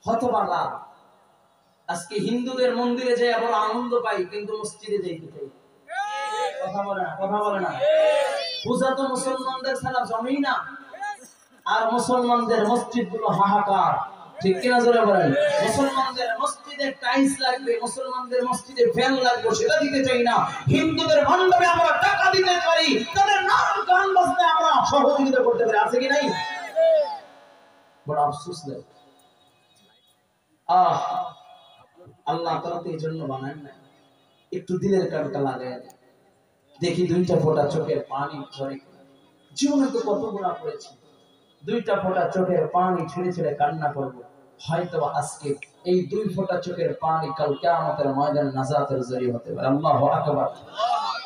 হতভাগা। আজকে হিন্দুদের মন্দিরে যে বড় আনন্দ পাই, কিন্তু মসজিদে যাইতে চাই। কথা বলে না, কথা বলে না। পূজা তো মুসলমানদের ছাড়া জমেই না, আর মুসলমানদের মসজিদ গুলো হাহাকার। ঠিক কিনা জোরে বলেন? মুসলমানদের মসজিদে টাইলস লাগবে, মুসলমানদের মসজিদে ফ্যান লাগবে, সেটা দিতে চাই না। হিন্দুদের মণ্ডপে আমরা টাকা দিতে পারি, তাদের নাম গান বাজনায় আমরা সহযোগিতা করতে পারি, আছে কি নাই? বড় আফসোস লাগে। আল্লাহ তাআলা তো এই জন্য বানান না, একটু দিলের কানটা লাগায় দেখি দুইটা ফোঁটা চোখের পানি ঝরে। জীবনে তো কত গুনাহ করেছি, দুইটা ফোঁটা চোখের পানি ছেড়ে ছেড়ে কান্না করব। হয়তো আজকে এই দুই ফোঁটা চোখের পানি কাল কিয়ামতের ময়দানে নাজাতের জরিয়া হতে পারে। আল্লাহু আকবার।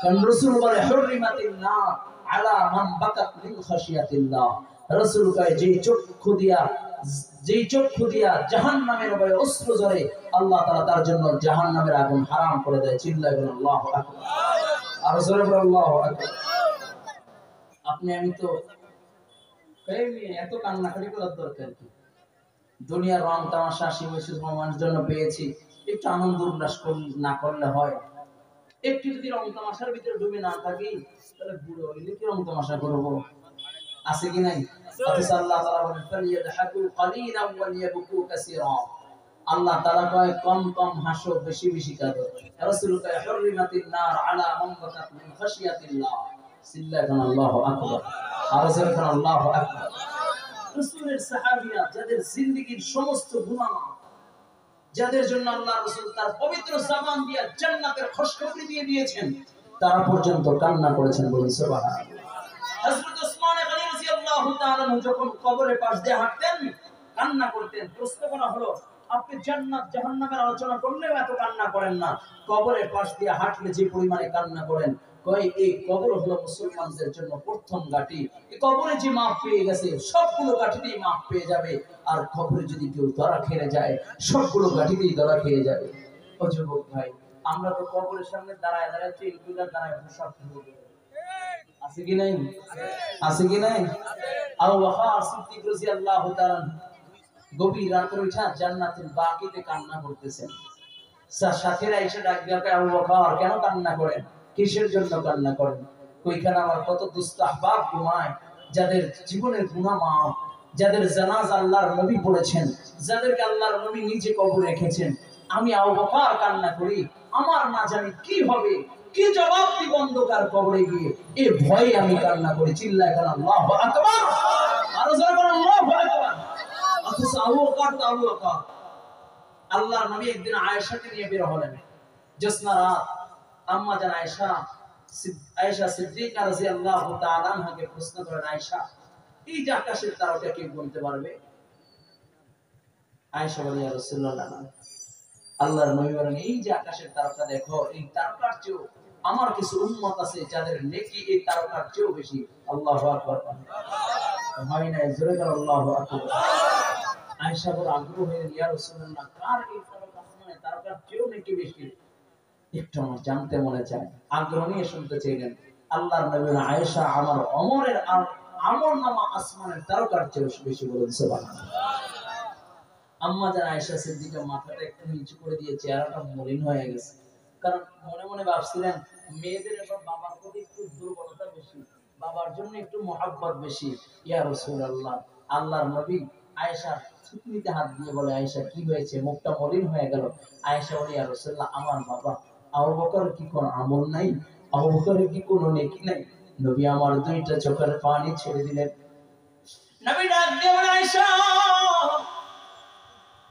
কারণ রাসূল বলে হুররিমাতিন নার আলা মান বাকাত মিন খাশিয়াতিল্লাহ। রাসূল কয় যেই চক্ষু দিয়া জাহান্নামের ভয়ে অশ্রু ঝরে, আল্লাহ তাআলা তার জন্য জাহান্নামের আগুন হারাম করে দেয়। চিল্লায় বলেন আল্লাহু আকবার। আর জোরে বলেন আল্লাহু আকবার। আপনি আমি তো এত কান্নাকাটি করার দরকার কি? দুনিয়ার রং তামাশা মানুষের জন্য পেয়েছি, একটু আনন্দ উল্লাস না করলে হয়? একটু যদি রং তামাশার ভিতরে ডুবে না থাকি, তাহলে বুড়ো হইলে কি রং তামাশা করবো? আছে কি নাই? আল্লাহ তাআলা বলেন ফালিয়াদহাকু কালিলান ওয়া লিয়াবকু কাসীরা। আল্লাহ তাআলা কয় কম কম হাসো, বেশি বেশি কাঁদো। রাসূল কয় হুররিমাতিন নার আলা মান বাকাত মিন খাশিয়াতিল্লাহ। সিল্লাহ আল্লাহু আকবার। আর যখন আল্লাহু আকবার। রাসূলের সাহাবীরা যাদের জিন্দেগীর সমস্ত গুনাহ, যাদের জন্য আল্লাহ রাসূল তার পবিত্র জবান দিয়ে জান্নাতের খুশখবরি দিয়ে দিয়েছেন, তারা পর্যন্ত কান্না করেছেন। বলুন সুবহানাল্লাহ। হযরত ওসমান গনি রাদিয়াল্লাহু তাআলা যখন কবরের পাশ দিয়ে হাঁটতেন, কান্না করতেন। প্রশ্ন করা হলো, আপনি জান্নাত জাহান্নামের আলোচনা করলেও এত কান্না করেন না, কবরের পাশ দিয়ে হাঁটলে যে পরিমাণে কান্না করেন? কয় এই কবর হলো মুসলমানদের জন্য প্রথম ঘাঁটি। এই কবরে যে মাপ পেয়ে গেছে, সবগুলো ঘাঁটিতেই মাপ পেয়ে যাবে। আর কবরে যদি কেউ ধরা খেয়ে যায়, সবগুলো ঘাঁটিতেই ধরা খেয়ে যাবে। ও যুবক ভাই, আমরা তো কবরের সামনে দাঁড়ায় দাঁড়ায় চেলগুলা দাঁড়ায় পোশাক ধরে, আছে কি নাই? আছে কি নাই? আবু বকর সিদ্দিক রাদিয়াল্লাহু তাআলা গভীর রাতে উঠা জান্নাতুল বাকিতে কান্না করতেছেন। সাথীরা এসে ডাক দিয়ে কয়, আবু বকর কেন কান্না করেন? কিসের জন্য কান্না করেন? কইখানে আমার কত দুস্থ আহবাব ঘুমায়, যাদের জীবনের গুনাহ মাফ, যাদের জানাজা আল্লাহর নবী পড়েছেন, যাদেরকে আল্লাহর নবী নিজে কবর রেখেছেন। আমি আবু বকর কান্না করি, আমার না জানি কি হবে, কি জবাব দিব অন্ধকার কবরে গিয়ে, এই ভয়ে আমি কান্না করি। চিল্লায় বলেন আল্লাহু আকবার। আর জোরে বলেন আল্লাহু আকবার। অথচ আবু বকর তো আবু বকর। আল্লাহর নবী একদিন আয়েশাকে নিয়ে বের হলেন, জ্যোৎস্না রাত। আম্মা জান আয়েশা সিদ্দিকা রাদিয়াল্লাহু তাআলা আনহাকে প্রশ্ন করেন, আয়েশা এই যে আকাশের তারকা কে গুনতে পারবে? আয়েশা বলে, ইয়া রাসূলুল্লাহ। আল্লাহর নবী বলেন, এই যে আকাশের তারকা দেখো, এই তারকার চেয়েও আমার কিছু উম্মত আছে যাদের নেকি এই তারকার চেয়েও বেশি। আল্লাহু আকবার। হয় না? জোরে বলেন আল্লাহু আকবার। আয়েশা বলে আগ্রহ হয়ে, ইয়া রাসূলুল্লাহ, কার এই তারকা মানে তারকার চেয়েও নেকি বেশি? একটু আমার জানতে মনে চায়। আগ্রহ নিয়ে শুনতে চাইলেন। আল্লাহর নবী বলেন, আয়েশা আমার ওমরের আর আমলনামা আসমানের তারকার চেয়েও বেশি। বলুন সুবহানাল্লাহ। আম্মা জান আয়েশা সিদ্দিকা মাথাটা একটু নিচু করে দিয়ে চেহারাটা মলিন হয়ে গেছে। কারণ মনে মনে ভাবছিলেন মেয়েদের এবার বাবার প্রতি একটু দুর্বলতা বেশি, বাবার জন্য একটু মহব্বত বেশি। ইয়া রাসূলুল্লাহ, আল্লাহর নবী আয়েশা থুতনিতে হাত দিয়ে বলে, আয়েশা কি হয়েছে? মুখটা মলিন হয়ে গেল। আয়েশা বলে, ইয়া রাসূলুল্লাহ, আমার বাবা আবু বকর কি কোন আমল নাই? আবু বকরের কি কোনো নেকি নাই? নবী আমার দুইটা চোখের পানি ছেড়ে দিলেন। নবী ডাক দিয়ে বলে, আয়েশা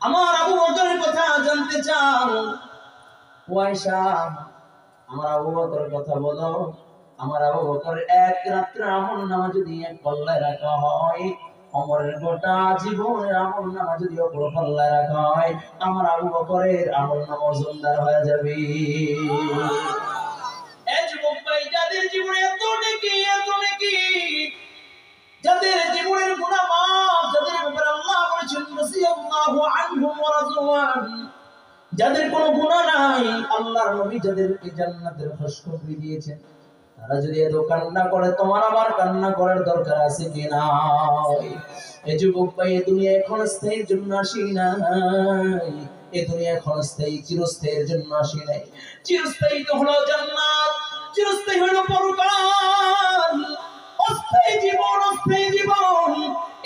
আমার আবু বকরের কথা জানতে চাও? ও আয়েশা, আমার আবু বকরের কথা বলো। আমার আবু বকরের এক রাত্রে আমলনামা যদি এক পাল্লায় রাখা হয়, ওমরের গোটা জীবনের আমলনামা যদি অপর পাল্লায় রাখা হয়, আমার আবু বকরের আমলনামা ওজনদার হয়ে যাবে। এই যুবক ভাই, যাদের জীবনে এত নেকি, যাদের জীবনের গুনাহ মাফ, যাদের ব্যাপারে আল্লাহ বলেছেন রাদিয়াল্লাহু আনহুম ওয়া রাদওয়ান, যাদের কোনো গুনাহ নাই, আল্লাহর নবী যাদেরকে জান্নাতের খুশখবরি দিয়েছেন, তারা যদি এত কান্না করে তোমার আবার কান্না করার দরকার আছে কিনা? এই যুবক ভাই, এই দুনিয়া এখন স্থায়ীর জন্য আসি নাই, এই দুনিয়া এখন স্থায়ী চিরস্থায়ীর জন্য আসি নাই। চিরস্থায়ী তো হলো জান্নাত, চিরস্থায়ী হলো পরকাল। অস্থায়ী জীবন, অস্থায়ী জীবন।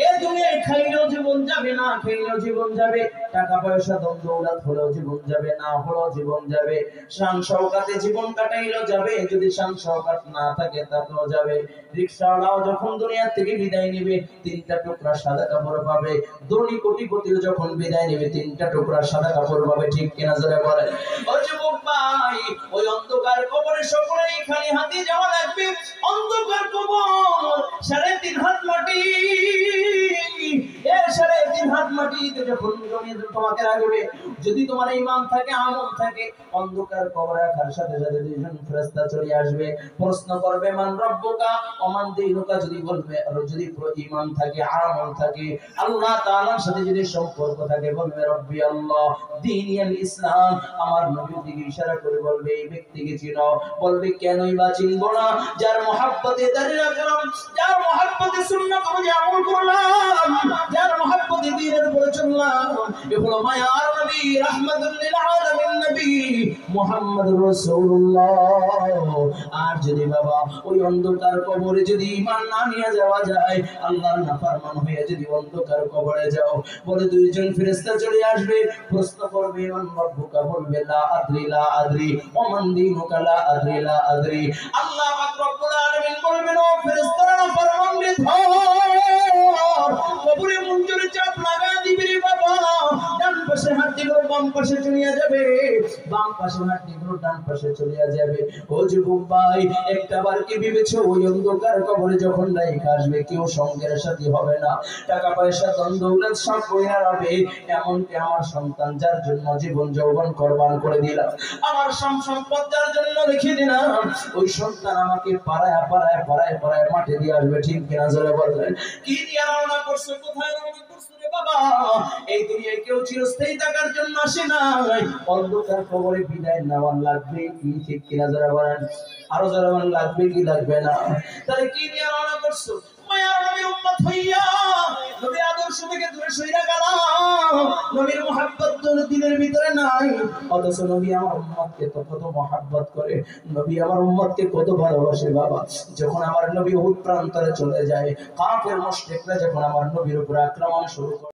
এই দুনিয়ায় খাইলেও জীবন যাবে, না খাইলেও জীবন যাবে। টাকা পয়সা ধন দৌলত হলেও জীবন যাবে, না হলেও জীবন যাবে। শান শওকতে জীবন কাটাইলেও যাবে, যদি শান শওকত না থাকে তাতেও যাবে। রিকশাওয়ালাও যখন দুনিয়া থেকে বিদায় নেবে, 3টা টুকরা সাদা কাপড় পাবে। ধনী কোটিপতিও যখন বিদায় নেবে, 3টা টুকরা সাদা কাপড় পাবে। ঠিক কিনা জোরে বলেন? ও যুবক ভাই, ওই অন্ধকার কবরে সকলেই খালি হাতে যাওয়া লাগবে। অন্ধকার কবর 3.5 হাত মাটি, 3.5 হাত মাটিতে যখন জমিয়ে তোমাকে রাখবে, যদি তোমার ঈমান থাকে, আমল থাকে, অন্ধকার কবরে রাখার সাথে সাথে 2জন ফেরেশতা চলে আসবে। প্রশ্ন করবে মান রব্বুকা ওমান দীনুকা। যদি বলবে, আর যদি ঈমান থাকে, আমল থাকে, আল্লাহ তাআলার সাথে যদি সম্পর্ক থাকে, বলবে রব্বি আল্লাহ দীনি আল ইসলাম। আমার নবীর দিকে ইশারা করে বলবে এই ব্যক্তিকে চিনো। বলবে কেনই বা চিনবো না? যার মহব্বতে দাঁড়িয়ে রাখলাম, যার মহব্বতে সুন্নাত অনুযায়ী আমল করলাম, যার মহব্বতে দ্বীনের উপরে চললাম। এ হলো মায়ার নবী, রাহমাতুল লিল আলামিন নবী মুহাম্মদুর রাসূলুল্লাহ। আর যদি বাবা ওই অন্ধকার কবরে যদি ঈমান না নিয়ে যাওয়া যায়, আল্লাহর নাফরমান হয়ে যদি অন্ধকার কবরে যাও, বলে 2জন ফেরেশতা চলে আসবে। প্রশ্ন করবে মান রব্বুকা, বলবে লা আদরি লা আদরি। ওমান দীনুকা, লা আদরি লা আদরি। আল্লাহ পাক রব্বুল আলামিন বলবেন ও ফেরেশতারা, নাফরমানকে ধর, কবরে মুনজুরে চাপ লাগা দিবি রে বাবা। ডান পাশে হাত দিলো, বাম পাশে চলে যাবে, বাম পাশে হাত দিলো, ডান পাশে চলে যাবে। ও যুবক ভাই, একটাবার কি ভেবেছো ওই অন্ধকার কবরে যখন রাইখা আসবে, কেউ সঙ্গের সাথী হবে না, টাকা পয়সা ধন দৌলত সব কইরা রাখবে। এমনকি আমার সন্তান যার জন্য জীবন যৌবন কুরবান করে দিলাম, আমার সম্পদ যার জন্য রেখে দিলাম, ওই সন্তান আমাকে পাড়ায় পাড়ায় পাড়ায় পাড়ায় মাঠে দিয়ে আসবে। ঠিক কিনা জোরে বলবেন? কি দিয়ে রওনা করছো, কোথায় রওনা করছো রে বাবা? এই দুনিয়ায় কেউ চিরস্থায়ী থাকার জন্য আসে না, অন্ধকার কবরে বিদায় নেওয়া লাগবে। কি ঠিক কিনা জোরে বলেন? আরো জোরে বলেন, লাগবে কি লাগবে না? তাহলে কি দিয়ে রওনা করছো? মায়ার নবীর উম্মত হইয়া নবীর আদর্শ থেকে দূরে সইরা গেলাম, নবীর মুহাব্বত দিলের ভিতরে নাই। অথচ নবী আমার উম্মতকে তো কত মুহাব্বত করে, নবী আমার উম্মতকে কত ভালোবাসে বাবা। যখন আমার নবী উহুদ প্রান্তরে চলে যায়, কাফের মুশরিকরা যখন আমার নবীর উপর আক্রমণ শুরু করে,